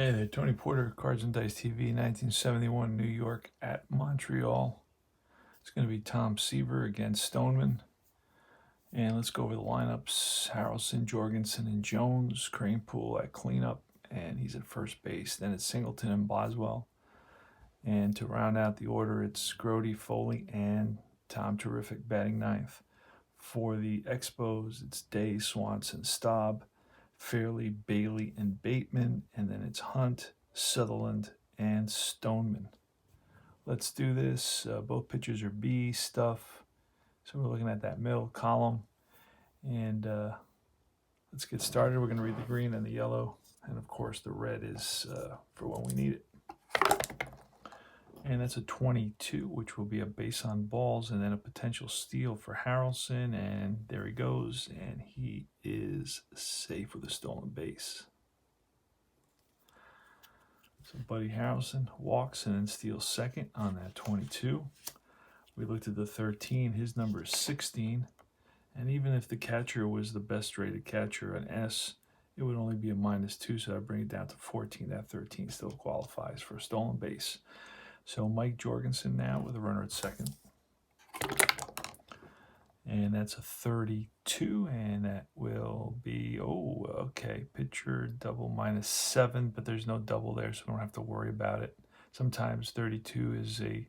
Hey there, Tony Porter, Cards and Dice TV, 1971, New York at Montreal. It's going to be Tom Seaver against Stoneman. And let's go over the lineups. Harrelson, Jorgensen, and Jones. Kranepool at cleanup, and he's at first base. Then it's Singleton and Boswell. And to round out the order, it's Grote, Foley, and Tom Terrific batting ninth. For the Expos, it's Day, Swanson, Staub, Fairley, Bailey, and Bateman, and then it's Hunt, Sutherland, and Stoneman. Let's do this. Both pitchers are B stuff, so we're looking at that middle column, and let's get started. We're going to read the green and the yellow, and of course the red is for when we need it. And that's a 22, which will be a base on balls, and then a potential steal for Harrelson. And there he goes, and he is safe with a stolen base. So Buddy Harrelson walks and then steals second on that 22. We looked at the 13. His number is 16. And even if the catcher was the best rated catcher, an S, it would only be a -2, so I'd bring it down to 14. That 13 still qualifies for a stolen base. So Mike Jorgensen now with a runner at second. And that's a 32, and that will be, okay, pitcher double -7, but there's no double there, so we don't have to worry about it. Sometimes 32 is a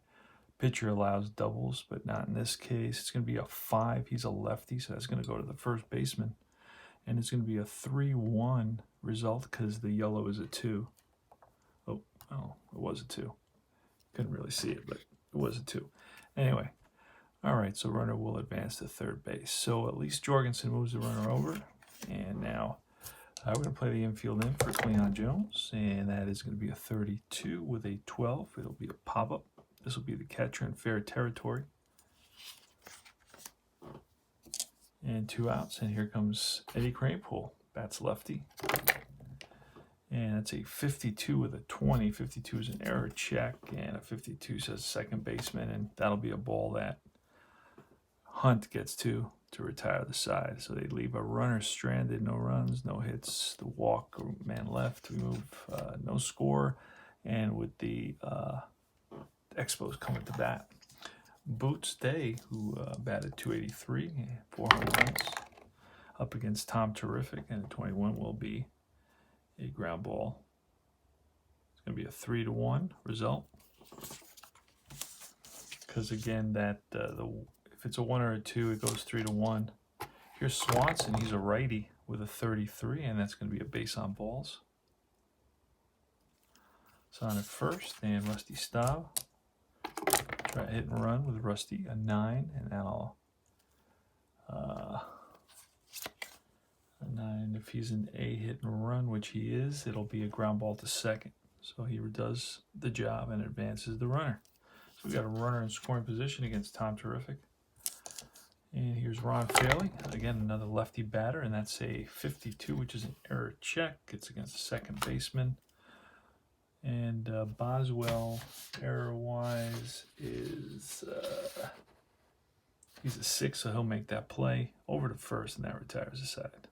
pitcher allows doubles, but not in this case. It's going to be a 5. He's a lefty, so that's going to go to the first baseman. And it's going to be a 3-1 result because the yellow is a 2. Oh, it was a 2. Couldn't really see it, but it was a 2. Anyway, all right, so runner will advance to third base. So at least Jorgensen moves the runner over. And now we're going to play the infield in for Cleon Jones. And that is going to be a 32 with a 12. It'll be a pop-up. This will be the catcher in fair territory. And 2 outs. And here comes Eddie Kranepool. Bats lefty. And it's a 52 with a 20. 52 is an error check, and a 52 says second baseman, and that'll be a ball that Hunt gets to retire the side. So they leave a runner stranded, no runs, no hits, the walk, man left. We move no score, and with the Expos coming to bat. Boots Day, who batted .283, 400 runs, up against Tom Terrific, and a 21 will be a ground ball. It's going to be a 3-1 result. Because again, that if it's a 1 or a 2, it goes 3-1. Here's Swanson. He's a righty with a 33, and that's going to be a base on balls. So on at first, and Rusty Staub. Try a hit and run with Rusty, a 9, and now a 9. If he's an A hit and run, which he is, it'll be a ground ball to second. So he does the job and advances the runner. So we got a runner in scoring position against Tom Terrific. And here's Ron Fairley, again another lefty batter, and that's a 52, which is an error check. It's against the second baseman. And Boswell, error-wise, is he's a 6, so he'll make that play over to first, and that retires the side.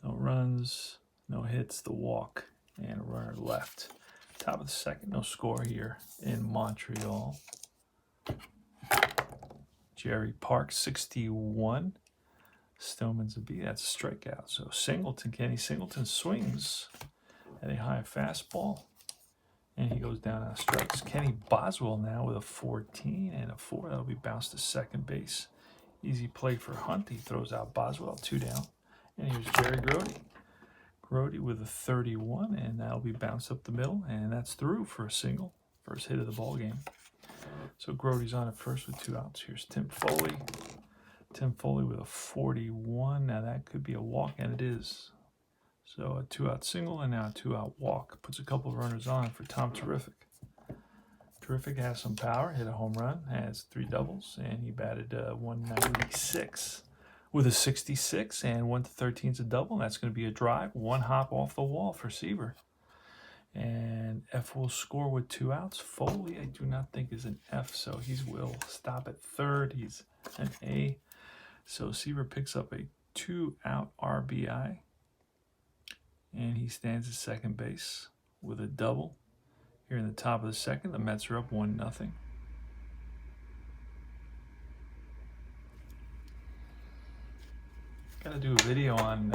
No runs, no hits, the walk, and a runner left. Top of the second, no score here in Montreal. Jerry Park, 61. Stoneman's a B, that's a strikeout. So Singleton, Kenny Singleton swings at a high fastball, and he goes down on strikes. Kenny Boswell now with a 14 and a 4. That'll be bounced to second base. Easy play for Hunt. He throws out Boswell, 2 down. And here's Jerry Grote. Grote with a 31, and that'll be bounced up the middle, and that's through for a single. First hit of the ball game. So Grote's on at first with 2 outs. Here's Tim Foley. Tim Foley with a 41. Now that could be a walk, and it is. So a 2-out single and now a 2-out walk. Puts a couple of runners on for Tom Terrific. Terrific has some power, hit a home run, has 3 doubles, and he batted 196 with a 66, and 1 to 13 is a double. And that's going to be a drive, 1 hop off the wall for Seaver. And F will score with 2 outs. Foley, I do not think is an F, so he will stop at third. He's an A. So Seaver picks up a 2-out RBI. and he stands at second base with a double. Here in the top of the second, the Mets are up 1-0. Got to do a video on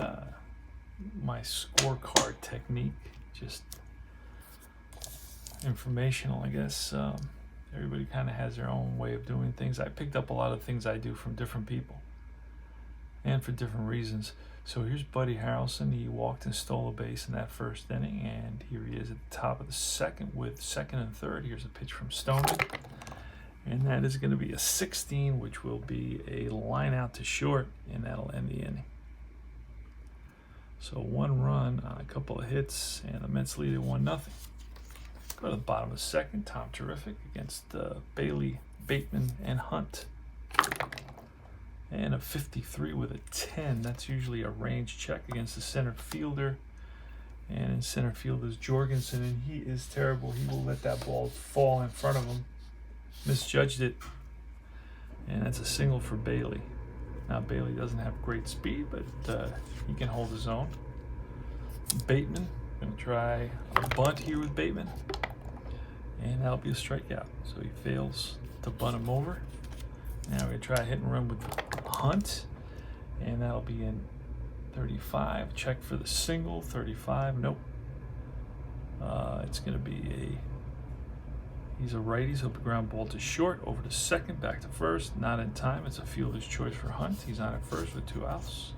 my scorecard technique, just informational, I guess. Everybody kind of has their own way of doing things. I picked up a lot of things I do from different people and for different reasons. So here's Buddy Harrelson. He walked and stole a base in that first inning, and here he is at the top of the second with second and third. Here's a pitch from Stoneman, and that is going to be a 16, which will be a line out to short, and that'll end the inning. So 1 run on a couple of hits, and the Mets lead at 1-0. Go to the bottom of the second. Tom Terrific against Bailey, Bateman, and Hunt. And a 53 with a 10. That's usually a range check against the center fielder. And in center field is Jorgensen, and he is terrible. He will let that ball fall in front of him. Misjudged it. And that's a single for Bailey. Now Bailey doesn't have great speed, but he can hold his own. Bateman, going to try a bunt here with Bateman. And that'll be a strikeout. So he fails to bunt him over. Now we're going to try a hit and run with Hunt. And that'll be in 35. Check for the single. 35. Nope. It's going to be he's a righty, so the ground ball to short, over to second, back to first. Not in time. It's a fielder's choice for Hunt. He's on at first with 2 outs.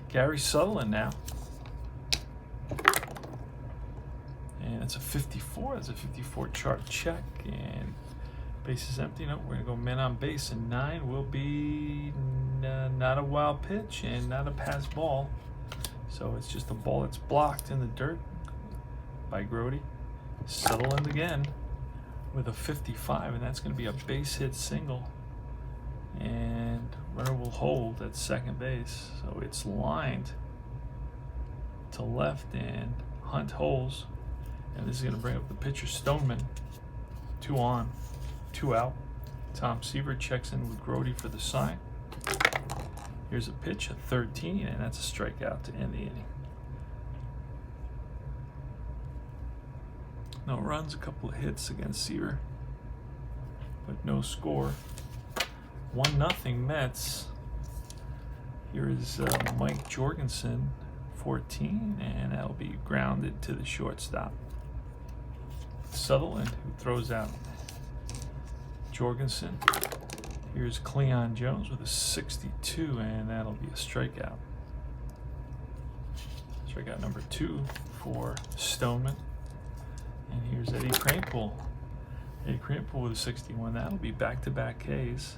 Gary Sutherland now. And it's a 54. That's a 54 chart check. And base is empty. No, we're going to go men on base. And 9 will be not a wild pitch and not a pass ball. So it's just a ball that's blocked in the dirt by Grody. Sutherland again with a 55. And that's going to be a base hit single. And runner will hold at second base. So it's lined to left, and Hunt holds. And this is going to bring up the pitcher Stoneman. 2 on, 2 out. Tom Seaver checks in with Grody for the sign. Here's a pitch, a 13, and that's a strikeout to end the inning. No runs, a couple of hits against Seaver, but no score. 1-0 Mets. Here is Mike Jorgensen, 14, and that'll be grounded to the shortstop. Sutherland, who throws out Jorgensen. Here's Cleon Jones with a 62, and that'll be a strikeout. Strikeout number 2 for Stoneman. And here's Eddie Kranepool. Eddie Kranepool with a 61. That'll be back-to-back Ks.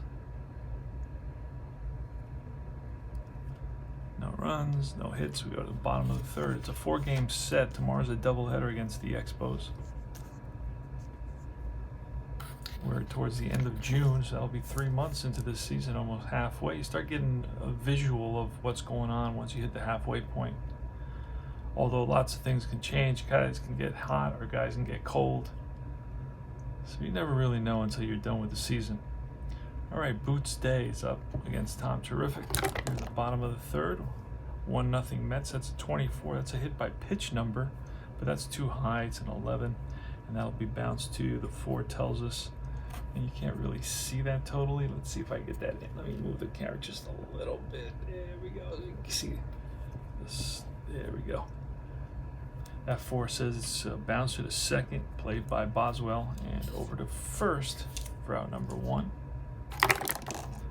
No runs, no hits. We go to the bottom of the third. It's a 4-game set. Tomorrow's a doubleheader against the Expos. We're towards the end of June, so that'll be 3 months into this season, almost halfway. You start getting a visual of what's going on once you hit the halfway point. Although lots of things can change. Guys can get hot or guys can get cold. So you never really know until you're done with the season. All right, Boots Day is up against Tom Terrific. Here at the bottom of the third. 1-0 Mets. That's a 24. That's a hit by pitch number, but that's too high. It's an 11, and that'll be bounced to the 4 tells us. And you can't really see that totally. Let's see if I get that in. Let me move the camera just a little bit. There we go. You can see this. There we go. That 4 says it's bounced to the second, played by Boswell, and over to first for out number 1.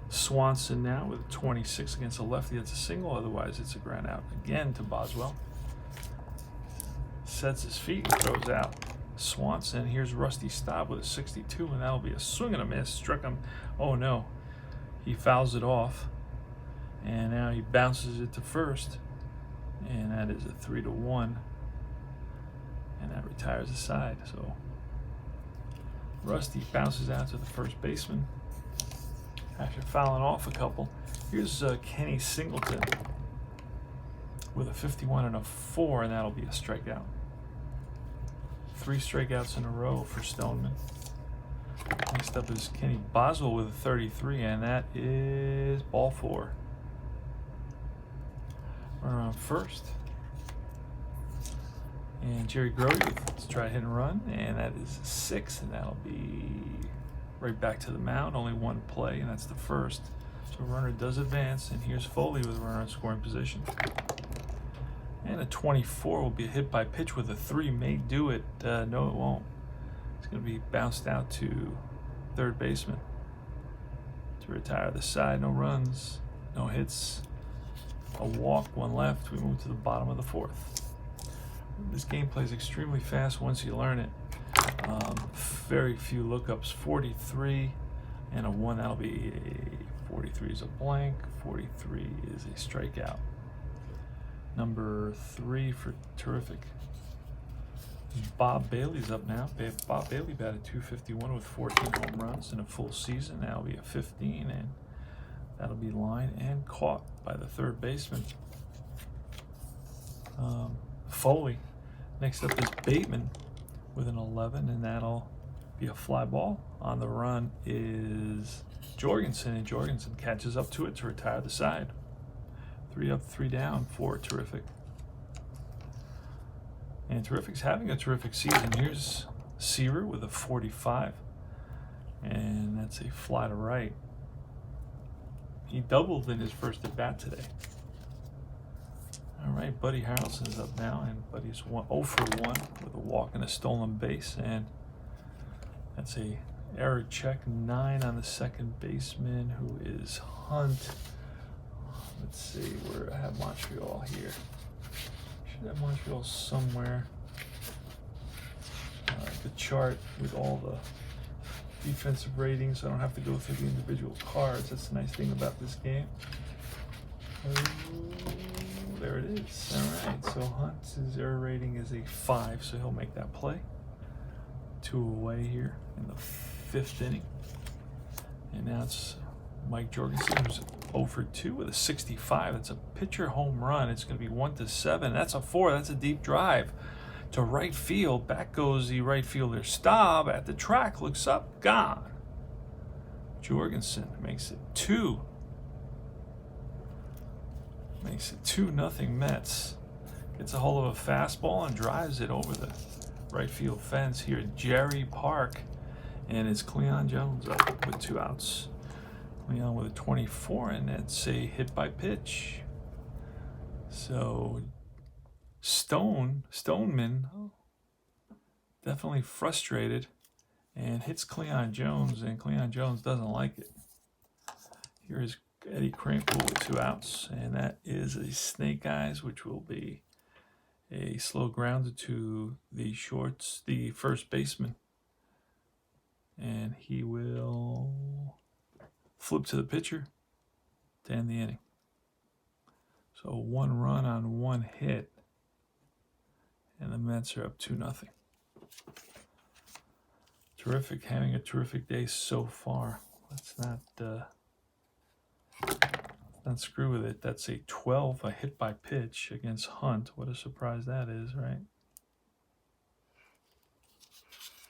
Swanson now with 26 against a lefty. That's a single. Otherwise, it's a ground out again to Boswell. Sets his feet and throws out Swanson. Here's Rusty Staub with a 62, and that'll be a swing and a miss. Struck him. Oh no. He fouls it off. And now he bounces it to first. And that is a 3-1. And that retires the side. So Rusty bounces out to the first baseman after fouling off a couple. Here's Kenny Singleton with a 51 and a 4, and that'll be a strikeout. 3 strikeouts in a row for Stoneman. Next up is Kenny Boswell with a 33, and that is ball 4. We're on first. And Jerry Grody, let's try hit and run, and that is a 6, and that'll be right back to the mound. Only one play, and that's the first. So runner does advance, and here's Foley with a runner in scoring position. And a 24 will be a hit by pitch with a 3. May do it. No, it won't. It's going to be bounced out to third baseman to retire the side. No runs, no hits, a walk, 1 left. We move to the bottom of the 4th. This game plays extremely fast once you learn it. Very few lookups. 43 and a 1. That'll be a 43 is a blank. 43 is a strikeout. Number 3 for terrific. Bob Bailey's up now. Bob Bailey batted .251 with 14 home runs in a full season. That'll be a 15, and that'll be line and caught by the third baseman. Foley. Next up is Bateman with an 11, and that'll be a fly ball. On the run is Jorgensen, and Jorgensen catches up to it to retire the side. 3 up, 3 down for terrific. And terrific's having a terrific season. Here's Seaver with a 45, and that's a fly to right. He doubled in his first at bat today. All right, Buddy Harrelson's up now, and Buddy's 0 for 1 with a walk and a stolen base, and that's a error check. 9 on the second baseman, who is Hunt. Let's see, where I have Montreal here. Should have Montreal somewhere. The chart with all the defensive ratings, so I don't have to go through the individual cards. That's the nice thing about this game. There it is. All right, so Hunt's error rating is a 5, so he'll make that play. 2 away here in the 5th inning. And now it's Mike Jorgensen, who's 0 for 2 with a 65. That's a pitcher home run. It's going to be 1-7. That's a 4. That's a deep drive to right field. Back goes the right fielder Staub at the track. Looks up. Gone. Jorgensen makes it 2. Makes it 2-0 Mets. Gets a hold of a fastball and drives it over the right field fence here at Jerry Park. And it's Cleon Jones up with 2 outs. Cleon with a 24, and that's a hit by pitch. So Stoneman definitely frustrated and hits Cleon Jones, and Cleon Jones doesn't like it. Here is Eddie Krankle with 2 outs, and that is a snake eyes, which will be a slow grounder to the first baseman. And he will flip to the pitcher to end the inning. So 1 run on 1 hit, and the Mets are up 2-0. Terrific, having a terrific day so far. Let's not screw with it. That's a 12, a hit by pitch against Hunt. What a surprise that is, right?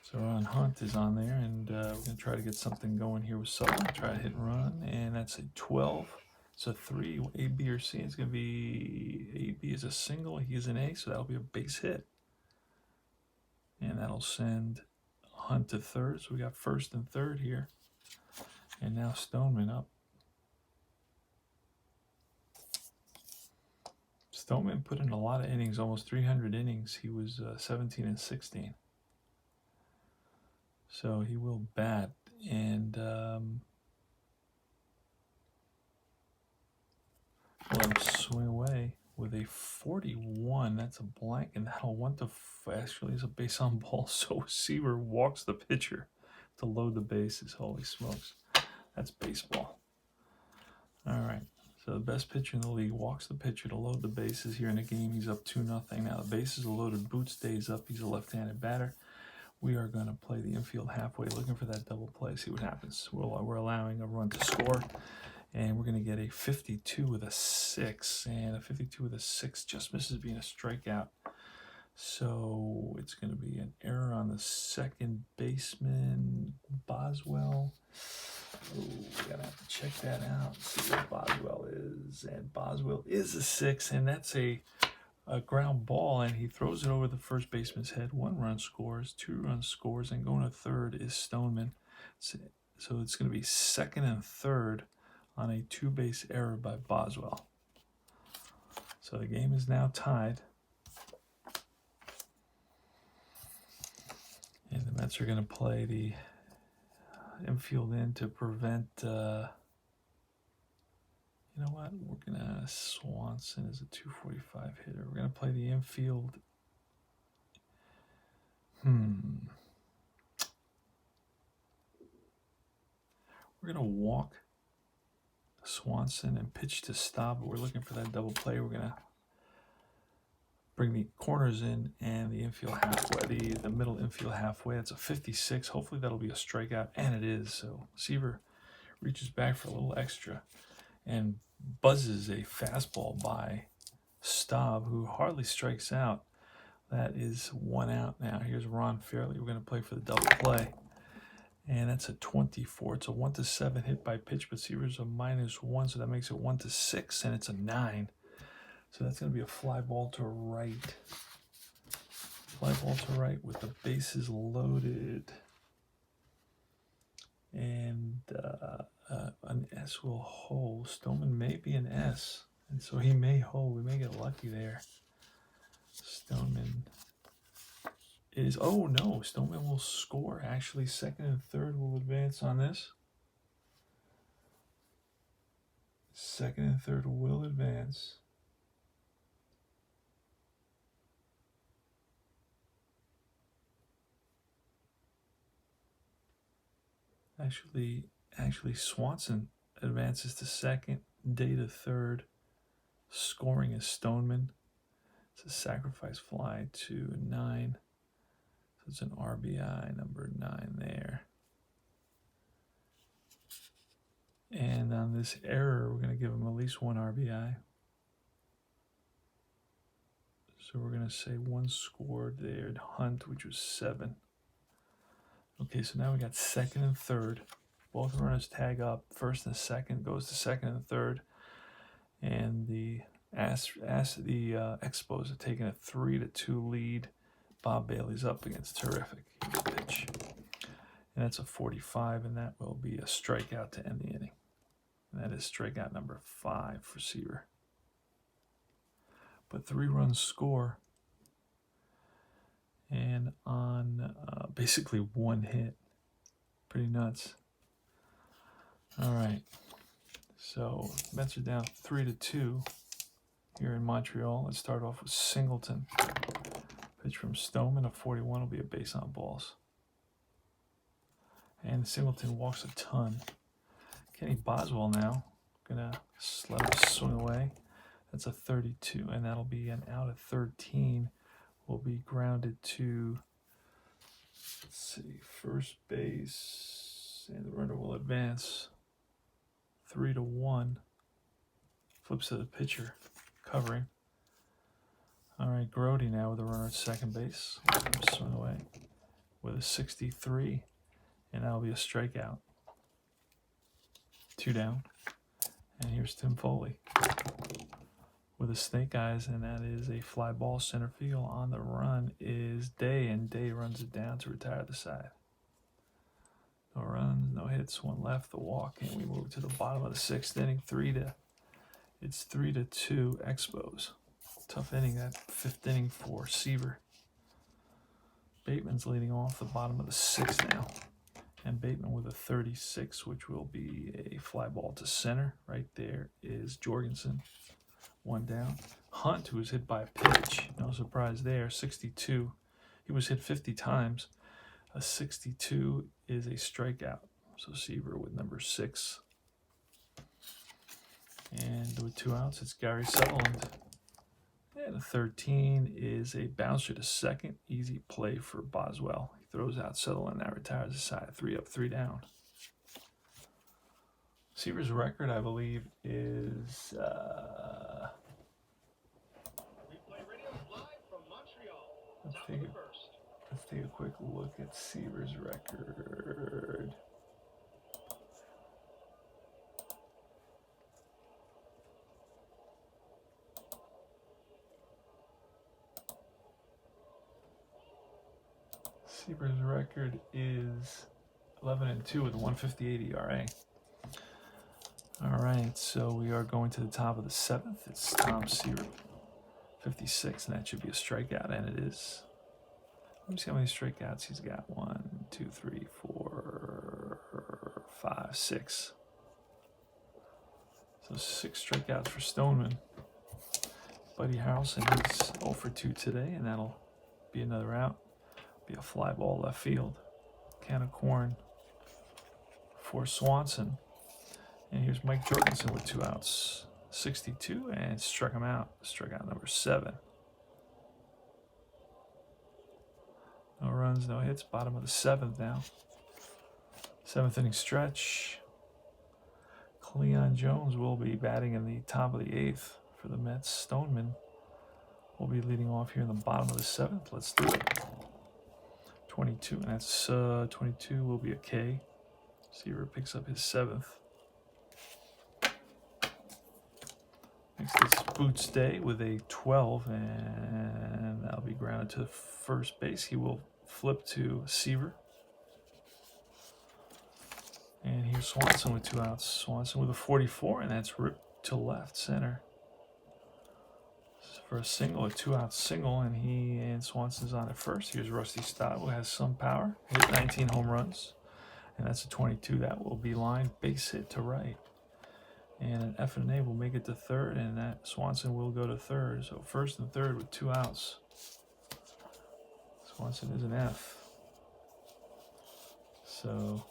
So Ron Hunt is on there, and we're going to try to get something going here with Sutton. Try to hit and run, and that's a 12. It's a 3, A, B, or C. It's going to be A, B is a single. He is an A, so that'll be a base hit. And that'll send Hunt to third. So we got first and third here. And now Stoneman up. Stoneman put in a lot of innings, almost 300 innings. He was 17 and 16. So he will bat, and let him swing away with a 41. That's a blank, and that'll actually is a base on ball. So Seaver walks the pitcher to load the bases. Holy smokes, that's baseball. All right, so the best pitcher in the league walks the pitcher to load the bases here in a game. He's up 2-0. Now the bases are loaded. Boot stays up. He's a left-handed batter. We are going to play the infield halfway, looking for that double play, see what happens. We're allowing a run to score, and we're going to get a 52 with a 6, and a 52 with a 6 just misses being a strikeout. So it's going to be an error on the second baseman, Boswell. Oh, we're going to have to check that out, see what Boswell is. And Boswell is a 6, and that's a a ground ball, and he throws it over the first baseman's head. 1 run scores, 2 runs scores, and going to third is Stoneman. So it's going to be second and third on a 2-base error by Boswell. So the game is now tied. And the Mets are going to play the infield in to prevent, you know what? We're going to, Swanson is a 245 hitter. We're going to play the infield. We're going to walk Swanson and pitch to stop. We're looking for that double play. We're going to bring the corners in and the infield halfway, the middle infield halfway. That's a 56. Hopefully that'll be a strikeout, and it is. So Seaver reaches back for a little extra and buzzes a fastball by Staub, who hardly strikes out. That is 1 out now. Here's Ron Fairley. We're going to play for the double play, and that's a 24. It's a 1-7 hit by pitch, but Seaver's a -1, so that makes it 1-6, and it's a 9. So that's going to be a fly ball to right. Fly ball to right with the bases loaded. And an S will hold. Stoneman may be an S, and so he may hold. We may get lucky there. Stoneman is, oh no, Stoneman will score. Actually, second and third will advance on this. Second and third will advance. Actually, Swanson advances to second, Day to third. Scoring is Stoneman. It's a sacrifice fly to 9. So it's an RBI, number 9 there. And on this error, we're going to give him at least 1 RBI. So we're going to say 1 scored there at Hunt, which was 7. Okay, so now we got second and third. Both runners tag up. First and second goes to second and third. And the Expos are taking a 3-2 lead. Bob Bailey's up against terrific pitch. And that's a 45, and that will be a strikeout to end the inning. And that is strikeout number 5 for Seaver. But 3 runs score. And on basically 1 hit. Pretty nuts. All right. So Mets are down 3-2 here in Montreal. Let's start off with Singleton. Pitch from Stoneman, a 41 will be a base on balls. And Singleton walks a ton. Kenny Boswell now. Gonna let him swing away. That's a 32, and that'll be an out of 13. Will be grounded to, let's see, first base, and the runner will advance 3-1. Flips to the pitcher, covering. All right, Grody now with the runner at second base. Swing away with a 63, and that'll be a strikeout. 2 down. And here's Tim Foley with a snake eyes, and that is a fly ball center field. On the run is Day, and Day runs it down to retire the side. No runs, no hits, 1 left, the walk, and we move to the bottom of the 6th inning. It's 3-2 Expos. Tough inning, that 5th inning for Seaver. Bateman's leading off the bottom of the 6th now. And Bateman with a 36, which will be a fly ball to center. Right there is Jorgensen. 1 down. Hunt, who was hit by a pitch. No surprise there. 62. He was hit 50 times. A 62 is a strikeout. So Seaver with number 6. And with 2 outs, it's Gary Sutherland. And a 13 is a bouncer to second. Easy play for Boswell. He throws out Sutherland. That retires the side. 3 up, 3 down. Seaver's record, I believe, is let's take a quick look at Seaver's record. Seaver's record is 11-2 with a 158 ERA. All right, so we are going to the top of the 7th. It's Tom Seaver, 56, and that should be a strikeout, and it is. Let me see how many strikeouts he's got. 1, 2, 3, 4, 5, 6. So 6 strikeouts for Stoneman. Buddy Harrelson is 0 for 2 today, and that'll be another out. Be a fly ball left field. Can of corn for Swanson. And here's Mike Jorgensen with 2 outs. 62, and struck him out. Strikeout number 7. No runs, no hits. Bottom of the 7th now. 7th inning stretch. Cleon Jones will be batting in the top of the 8th for the Mets. Stoneman will be leading off here in the bottom of the 7th. Let's do it. 22, and that's 22 will be a K. Seaver picks up his 7th. Next is Boots Day with a 12, and that'll be grounded to first base. He will flip to Seaver. And here's Swanson with 2 outs. Swanson with a 44, and that's ripped to left center. For a single, a 2-out single, and Swanson's on at first. Here's Rusty Stott, who has some power. Hit 19 home runs, and that's a 22. That will be lined base hit to right. And an F and A will make it to third, and that Swanson will go to third. So first and third with 2 outs. Swanson is an F. So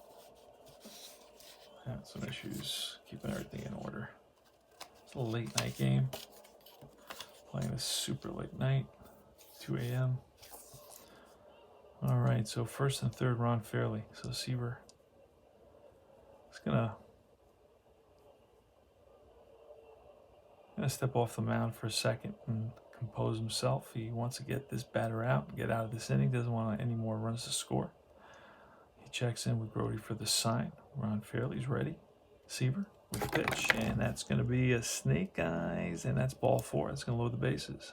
had some issues keeping everything in order. It's a late night game. Playing this super late night, 2 a.m. All right, so first and third, Ron Fairley. So Seaver is gonna step off the mound for a second and compose himself. He wants to get this batter out, get out of this inning. Doesn't want any more runs to score. He checks in with Grody for the sign. Ron Fairley's ready. Seaver with the pitch, and that's going to be a snake eyes, and that's ball 4. It's going to load the bases.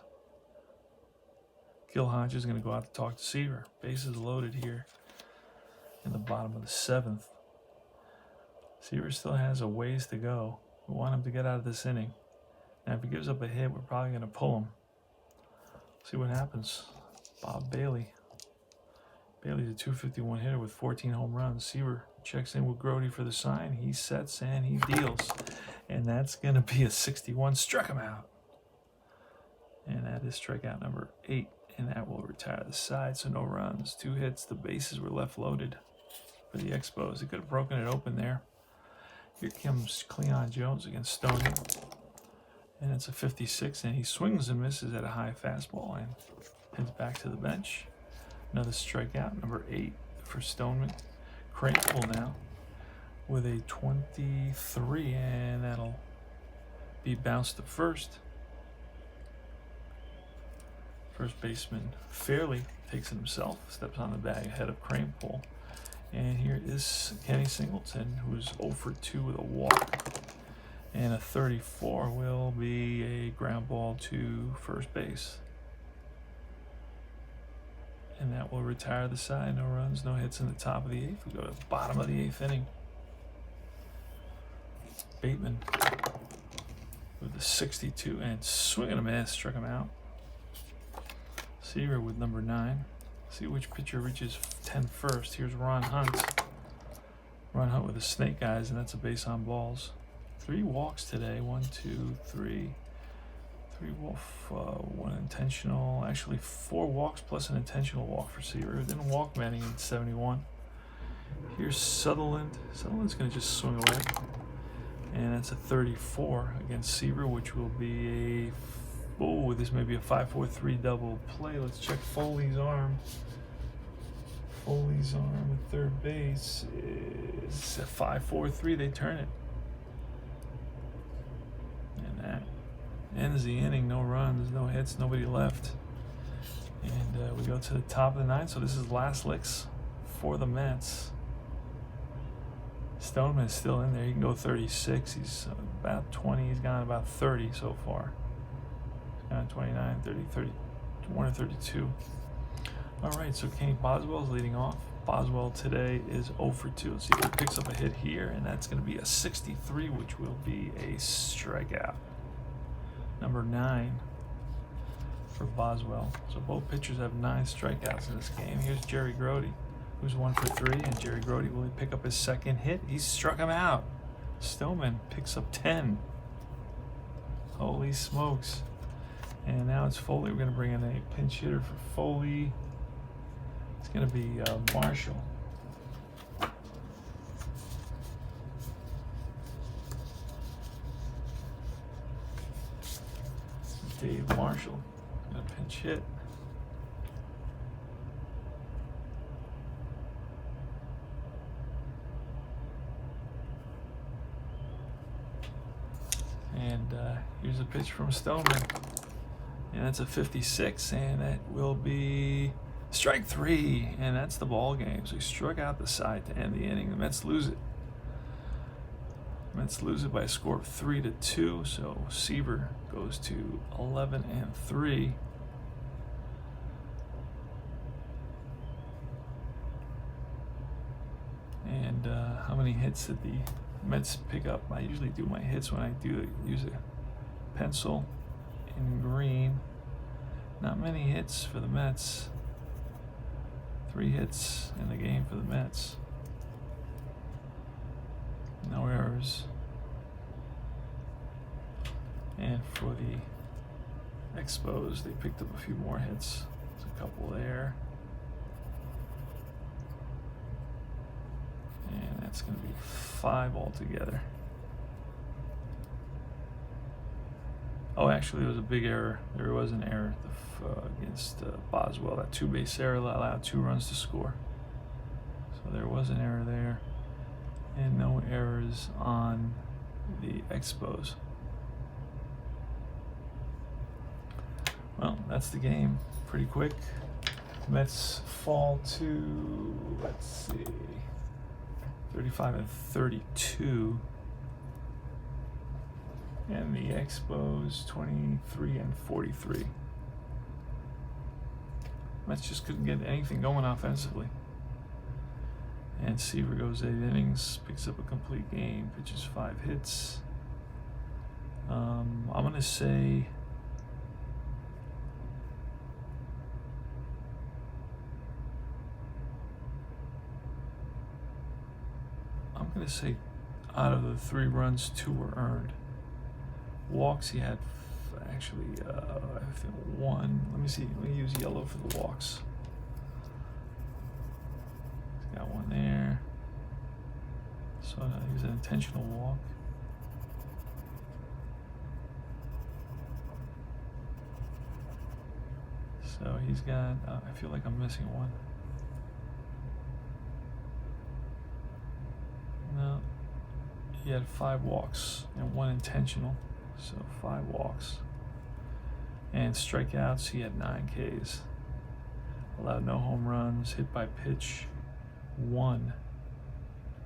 Gil Hodges is going to go out to talk to Seaver. Bases loaded here in the bottom of the 7th. Seaver still has a ways to go. We want him to get out of this inning. Now, if he gives up a hit, we're probably going to pull him. See what happens. Bob Bailey. Bailey's a .251 hitter with 14 home runs. Seaver checks in with Grody for the sign. He sets and he deals. And that's going to be a 61. Struck him out. And that is strikeout number 8. And that will retire the side. So no runs, 2 hits. The bases were left loaded for the Expos. He could have broken it open there. Here comes Cleon Jones against Stoney. And it's a 56, and he swings and misses at a high fastball and heads back to the bench. Another strikeout, number 8 for Stoneman. Crankle now with a 23, and that'll be bounced to first. First baseman Fairley takes it himself, steps on the bag ahead of Crankle. And here is Kenny Singleton, who's 0 for 2 with a walk. And a 34 will be a ground ball to first base. And that will retire the side. No runs, no hits in the top of the 8th. We go to the bottom of the 8th inning. Bateman with the 62 and swinging a miss, struck him out. Seaver with number 9. See which pitcher reaches 10 first. Here's Ron Hunt. Ron Hunt with the snake eyes, and that's a base on balls. 3 walks today. 1, 2, 3. 3 wolf, 1 intentional. Actually, 4 walks plus an intentional walk for Seaver. Didn't walk many in 71. Here's Sutherland. Sutherland's going to just swing away. And that's a 34 against Seaver, which will be a... Oh, this may be a 5-4-3 double play. Let's check Foley's arm. Foley's arm at third base is a 5-4-3. They turn it. And that ends the inning. No runs, no hits, nobody left. And we go to the top of the 9th. So this is last licks for the Mets. Stoneman's still in there. He can go 36. He's about 20. He's gone about 30 so far. He's gone 29, 30, 31, or 32. All right, so Kenny Boswell's leading off. Boswell today is 0 for 2. Let's see if he picks up a hit here, and that's going to be a 63, which will be a strikeout. Number 9 for Boswell. So both pitchers have 9 strikeouts in this game. Here's Jerry Grody, who's 1 for 3, and Jerry Grody will pick up his second hit. He struck him out. Stillman picks up 10. Holy smokes. And now it's Foley. We're going to bring in a pinch hitter for Foley. It's going to be Marshall. Dave Marshall going to pinch hit. And here's a pitch from Stoneman. And that's a 56, and that will be strike 3, and that's the ball game. So he struck out the side to end the inning. The Mets lose it. Mets lose it by a score of 3-2. So Seaver goes to 11-3. And how many hits did the Mets pick up? I usually do my hits when I use a pencil in green. Not many hits for the Mets. 3 hits in the game for the Mets. No errors. And for the Expos, they picked up a few more hits. There's a couple there. And that's going to be 5 altogether. Oh, actually, there was a big error. There was an error against Boswell. That 2-base error allowed 2 runs to score. So there was an error there. And no errors on the Expos. Well, that's the game. Pretty quick. Mets fall to, let's see, 35-32. And the Expos 23-43. Mets just couldn't get anything going offensively. And Seaver goes 8 innings, picks up a complete game, pitches 5 hits. I'm gonna say out of the 3 runs, 2 were earned. Walks, he had actually, I think 1. Let me see. Let me use yellow for the walks. He's got 1 there. So he was an intentional walk. So he's got, I feel like I'm missing 1. No. He had 5 walks and 1 intentional. So 5 walks. And strikeouts, he had 9 Ks. Allowed no home runs, hit by pitch 1.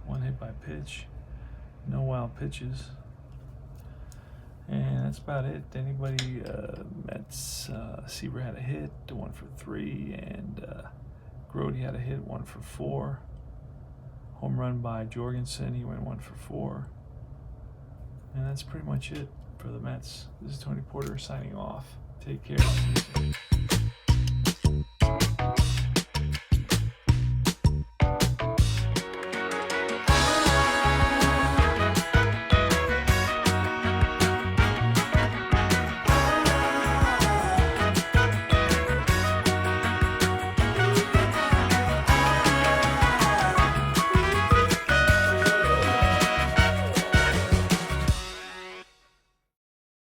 1 hit by pitch. No wild pitches. And that's about it. Anybody, Mets, Seaver had a hit, 1 for 3, and Grody had a hit, 1 for 4. Home run by Jorgensen, he went 1 for 4. And that's pretty much it for the Mets. This is Tony Porter signing off. Take care.